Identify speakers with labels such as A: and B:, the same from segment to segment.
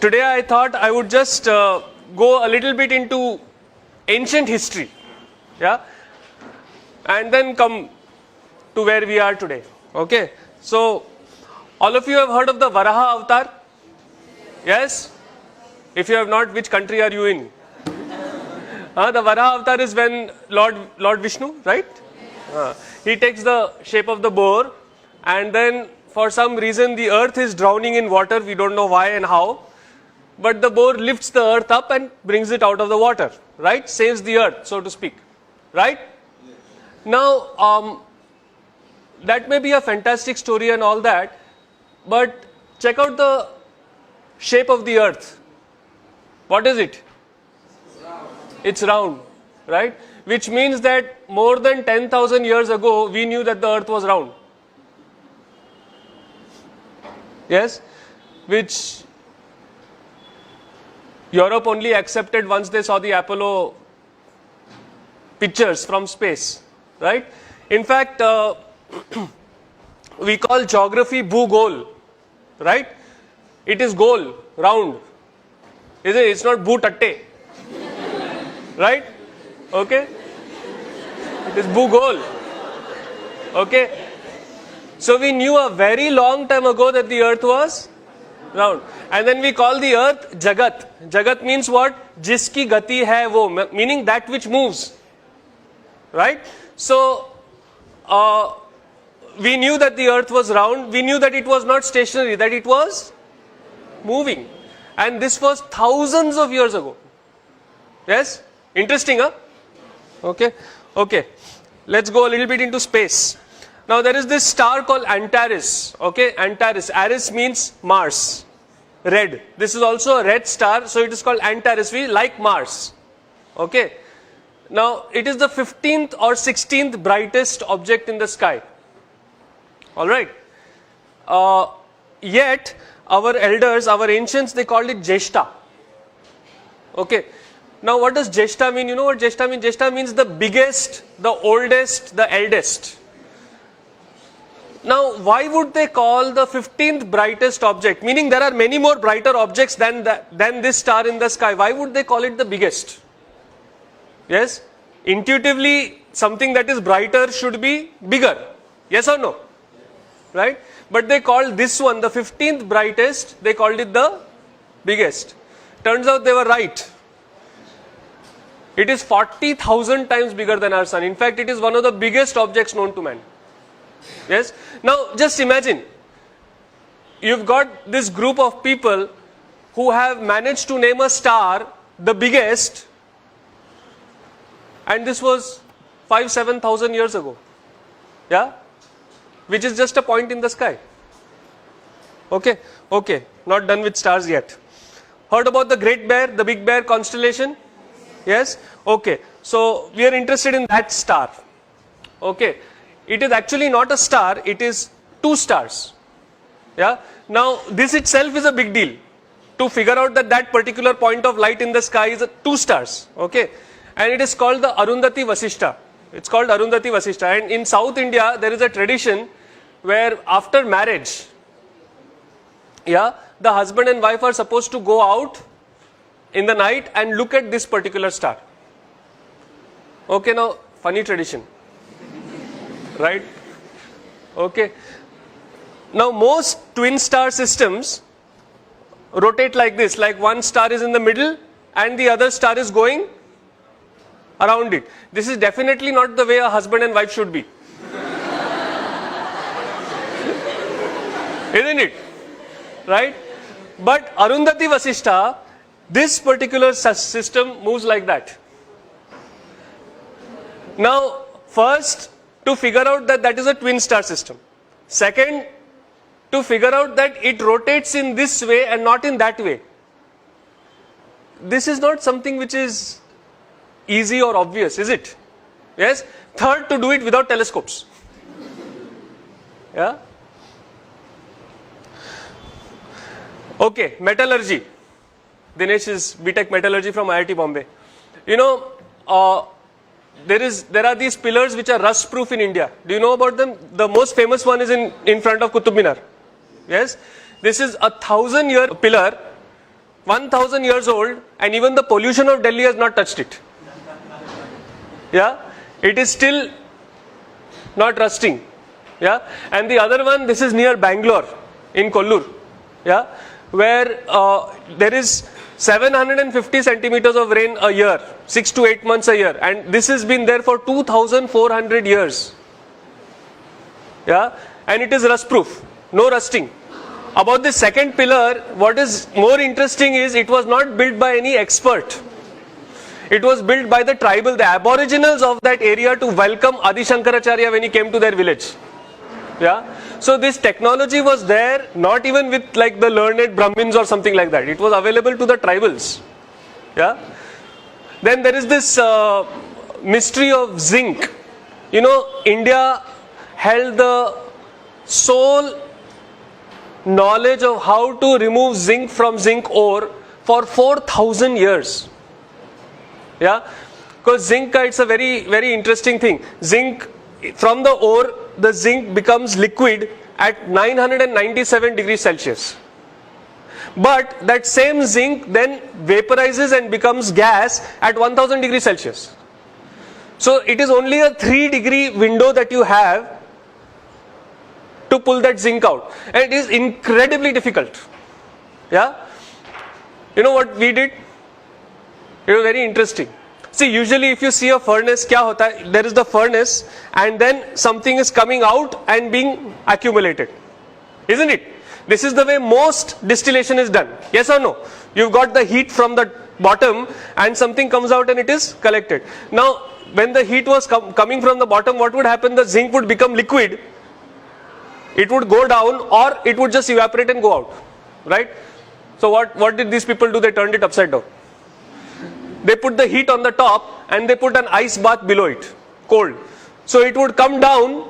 A: Today I thought I would just go a little bit into ancient history, yeah, and then come to where we are today. Okay, so all of you have heard of the Varaha Avatar? Yes? If you have not, which country are you in? The Varaha Avatar is when Lord Vishnu, right? He takes the shape of the boar, and then for some reason the earth is drowning in water. We don't know why and how. But the boar lifts the earth up and brings it out of the water, right? Saves the earth, so to speak, right? Yes. Now, that may be a fantastic story and all that, but check out the shape of the earth. What is it? It's round, right? Which means that more than 10,000 years ago, we knew that the earth was round. Yes? Which Europe only accepted once they saw the Apollo pictures from space, right? In fact, we call geography Bhugol, right? It is goal, round. Isn't it? It's not Bhutatte, right? Okay? It is Bhugol. Okay? So we knew a very long time ago that the earth was round. And then we call the earth Jagat. Jagat means what? Jiski gati hai wo, meaning that which moves. Right? So, we knew that the earth was round. We knew that it was not stationary, that it was moving. And this was thousands of years ago. Yes? Interesting, huh? Okay. Okay. Let's go a little bit into space. Now there is this star called Antares. Okay, Antares. Ares means Mars. Red. This is also a red star, so it is called Antares. We like Mars. Okay. Now it is the 15th or 16th brightest object in the sky. Alright. Yet our elders, our ancients, they called it Jeshta. Okay. Now what does Jeshta mean? You know what Jeshta means? Jeshta means the biggest, the oldest, the eldest. Now, why would they call the 15th brightest object? Meaning there are many more brighter objects than this star in the sky. Why would they call it the biggest? Yes? Intuitively, something that is brighter should be bigger. Yes or no? Right? But they called this one, the 15th brightest, they called it the biggest. Turns out they were right. It is 40,000 times bigger than our sun. In fact, it is one of the biggest objects known to man. Yes. Now just imagine, you've got this group of people who have managed to name a star the biggest, and this was 5,000-7,000 years ago. Yeah, which is just a point in the sky. Okay, okay, not done with stars yet. Heard about the Great Bear, the Big Bear constellation? Yes. Okay, so we are interested in that star. Okay. It is actually not a star, it is two stars. Yeah. Now this itself is a big deal. To figure out that that particular point of light in the sky is two stars. Okay. And it is called the Arundhati Vasishta. It's called Arundhati Vasishta. And in South India there is a tradition where after marriage, yeah, the husband and wife are supposed to go out in the night and look at this particular star. Okay, now funny tradition. Right? Okay. Now most twin star systems rotate like this, like one star is in the middle and the other star is going around it. This is definitely not the way a husband and wife should be. Isn't it? Right? But Arundhati Vasishta, this particular system moves like that. Now first, to figure out that that is a twin star system. Second, to figure out that it rotates in this way and not in that way. This is not something which is easy or obvious, is it? Yes. Third, to do it without telescopes. Yeah. Okay, metallurgy. Dinesh is BTech Metallurgy from IIT Bombay. You know, there are these pillars which are rust proof in India. Do you know about them? The most famous one is in front of Qutub Minar. Yes, this is a 1,000-year pillar 1000 years old, and even the pollution of Delhi has not touched it. Yeah, it is still not rusting. Yeah, and the other one, this is near Bangalore in Kollur. Yeah, where there is 750 centimeters of rain a year, 6 to 8 months a year, and this has been there for 2400 years. Yeah, and it is rust proof, no rusting. About the second pillar, what is more interesting is it was not built by any expert. It was built by the tribal, the aboriginals of that area to welcome Adi Shankaracharya when he came to their village. Yeah. So this technology was there, not even with like the learned Brahmins or something like that. It was available to the tribals. Yeah. Then there is this mystery of zinc. You know, India held the sole knowledge of how to remove zinc from zinc ore for 4000 years. Yeah, because zinc, it's a very, very interesting thing. Zinc, from the ore, the zinc becomes liquid at 997 degrees Celsius. But that same zinc then vaporizes and becomes gas at 1000 degrees Celsius. So it is only a 3-degree window that you have to pull that zinc out. And it is incredibly difficult. Yeah. You know what we did? It was very interesting. See, usually if you see a furnace, kya hota hai? There is the furnace and then something is coming out and being accumulated. Isn't it? This is the way most distillation is done. Yes or no? You've got the heat from the bottom and something comes out and it is collected. Now, when the heat was coming from the bottom, what would happen? The zinc would become liquid. It would go down or it would just evaporate and go out. Right? So what did these people do? They turned it upside down. They put the heat on the top and they put an ice bath below it, cold. So it would come down,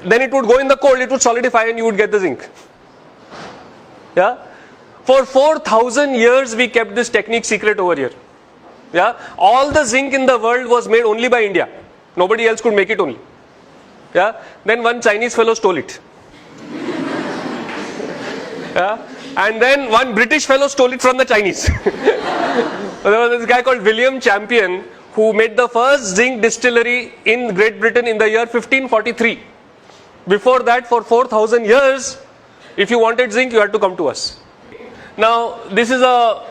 A: then it would go in the cold, it would solidify and you would get the zinc. Yeah? For 4000 years we kept this technique secret over here. Yeah? All the zinc in the world was made only by India. Nobody else could make it only. Yeah? Then one Chinese fellow stole it. Yeah? And then one British fellow stole it from the Chinese. There was this guy called William Champion who made the first zinc distillery in Great Britain in the year 1543. Before that, for 4000 years, if you wanted zinc, you had to come to us. Now, this is a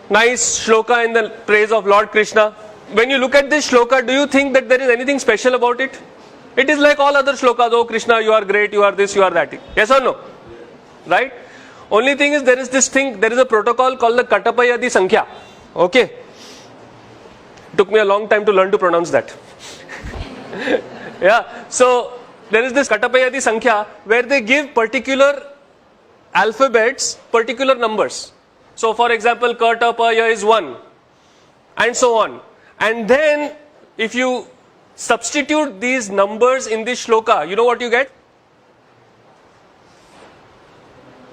A: nice shloka in the praise of Lord Krishna. When you look at this shloka, do you think that there is anything special about it? It is like all other shlokas. Oh Krishna, you are great, you are this, you are that. Yes or no? Right? Only thing is there is this thing, there is a protocol called the Katapayadi Sankhya. Okay? Took me a long time to learn to pronounce that. Yeah, so there is this Katapayadi Sankhya where they give particular alphabets, particular numbers. So for example, Katapaya is 1 and so on. And then if you substitute these numbers in this shloka, you know what you get?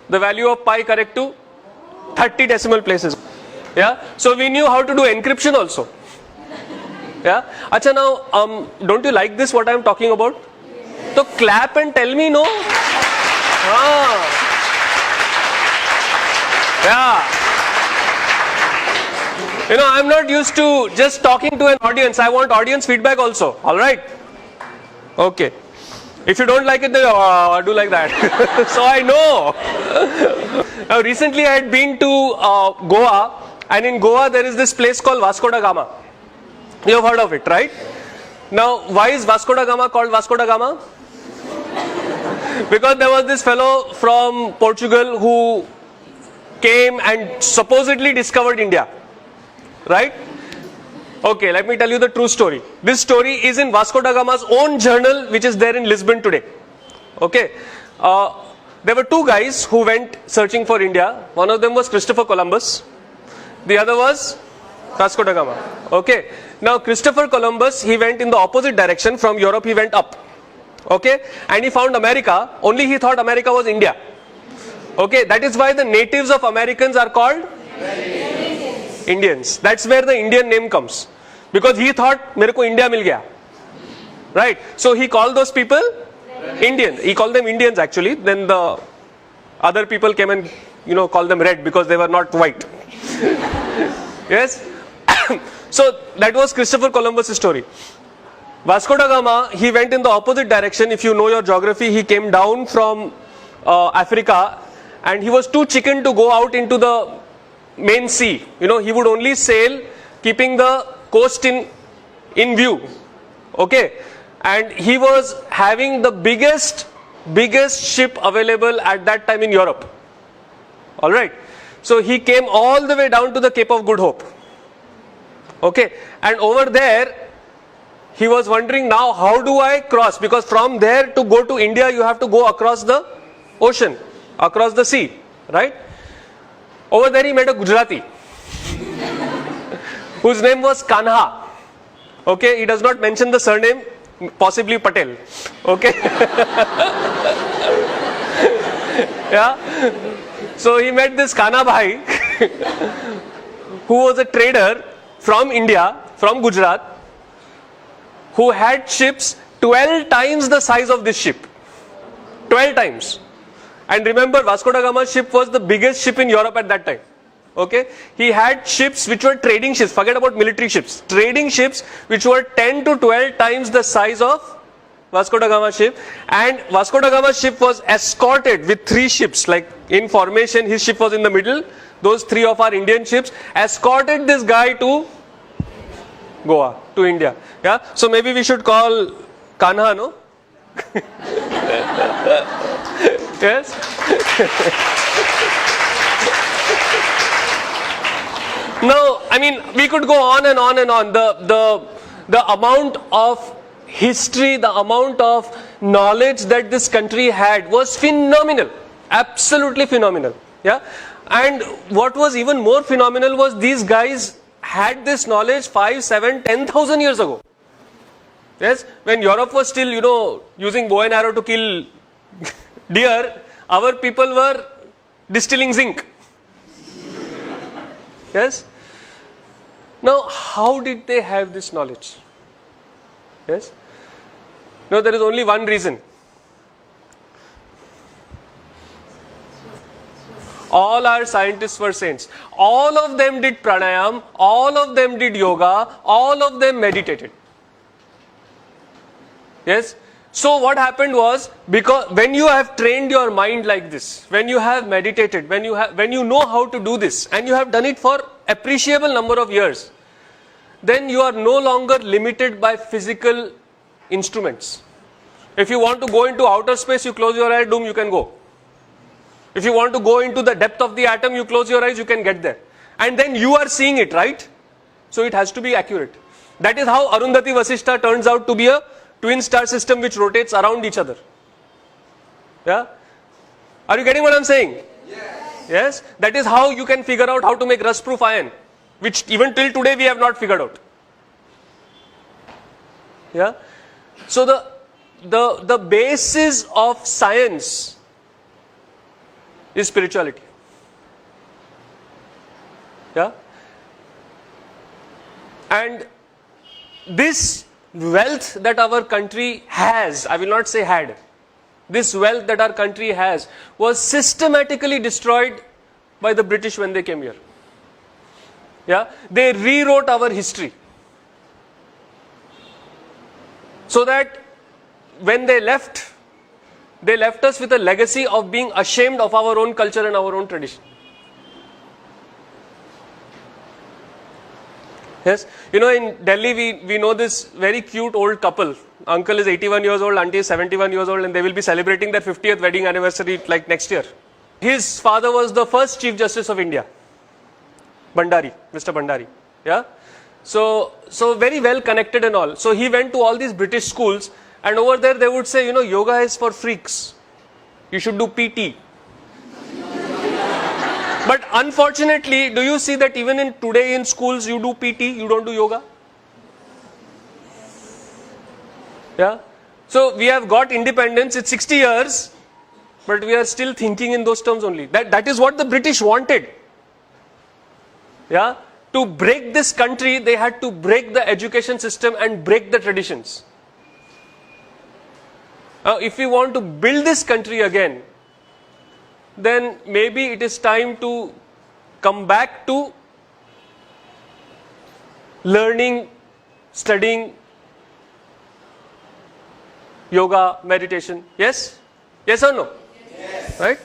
A: The value of pi correct to 30 decimal places. Yeah. So we knew how to do encryption also. Yeah. Acha, now, don't you like this, what I am talking about? So clap and tell me no. Yeah. You know, I am not used to just talking to an audience. I want audience feedback also. Alright? Okay. If you don't like it, then do like that. So I know. Now recently I had been to Goa, and in Goa there is this place called Vasco da Gama. You have heard of it, right? Now why is Vasco da Gama called Vasco da Gama? Because there was this fellow from Portugal who came and supposedly discovered India. Right? Okay, let me tell you the true story. This story is in Vasco da Gama's own journal, which is there in Lisbon today. Okay. There were two guys who went searching for India. One of them was Christopher Columbus. The other was Vasco da Gama. Okay. Now Christopher Columbus, he went in the opposite direction. From Europe he went up. Okay. And he found America. Only he thought America was India. Okay. That is why the natives of Americans are called Indians. That's where the Indian name comes. Because he thought, मेरे को India मिल गया. Right? So he called those people Indians. He called them Indians actually. Then the Other people came and, called them red because they were not white. Yes? So that was Christopher Columbus' story. Vasco da Gama, he went in the opposite direction. If you know your geography, he came down from Africa, and he was too chicken to go out into the main sea. He would only sail keeping the coast in view. Okay? And he was having the biggest ship available at that time in Europe. Alright? So he came all the way down to the Cape of Good Hope. Okay? And over there, he was wondering, now how do I cross? Because from there to go to India, you have to go across the ocean, across the sea. Right? Over there he met a Gujarati whose name was Kanha. Okay? He does not mention the surname, possibly Patel. Okay? Yeah? So he met this Kana Bhai who was a trader from India, from Gujarat, who had ships 12 times the size of this ship. 12 times. And remember, Vasco da Gama's ship was the biggest ship in Europe at that time. Okay? He had ships which were trading ships, forget about military ships, trading ships which were 10 to 12 times the size of Vasco da Gama's ship. And Vasco da Gama's ship was escorted with 3 ships, like in formation, his ship was in the middle, those 3 of our Indian ships escorted this guy to Goa, to India. Yeah? So maybe we should call Kanha, no? Yes? Now, I mean, we could go on and on and on. The amount of history, the amount of knowledge that this country had was phenomenal. Absolutely phenomenal. Yeah? And what was even more phenomenal was these guys had this knowledge 5, 7, 10,000 years ago. Yes? When Europe was still, using bow and arrow to kill deer, our people were distilling zinc. Yes? Now, how did they have this knowledge? Yes? No, there is only one reason. All our scientists were saints. All of them did pranayam, all of them did yoga, all of them meditated. Yes? So what happened was, because when you have trained your mind like this, when you have meditated, when you know how to do this, and you have done it for appreciable number of years, then you are no longer limited by physical instruments. If you want to go into outer space, you close your eyes, boom, you can go. If you want to go into the depth of the atom, you close your eyes, you can get there. And then you are seeing it, right? So it has to be accurate. That is how Arundhati Vasishtha turns out to be a twin star system which rotates around each other. Yeah? Are you getting what I'm saying? Yes. Yes? That is how you can figure out how to make rust proof iron, which even till today we have not figured out. Yeah? So the basis of science is spirituality. Yeah? And this wealth that our country has, I will not say had, this wealth that our country has was systematically destroyed by the British when they came here. Yeah? They rewrote our history. So that when they left us with a legacy of being ashamed of our own culture and our own tradition. Yes, in Delhi we know this very cute old couple. Uncle is 81 years old, auntie is 71 years old, and they will be celebrating their 50th wedding anniversary like next year. His father was the first Chief Justice of India, Bhandari, Mr. Bhandari. Yeah, so very well connected and all. So he went to all these British schools, and over there they would say, yoga is for freaks. You should do PT. But unfortunately, do you see that even today in schools you do PT, you don't do yoga? Yeah. So we have got independence, it's 60 years, but we are still thinking in those terms only. That is what the British wanted. Yeah. To break this country, they had to break the education system and break the traditions. If we want to build this country again, then maybe it is time to come back to learning, studying yoga, meditation. Yes? Yes or no? Yes. Right?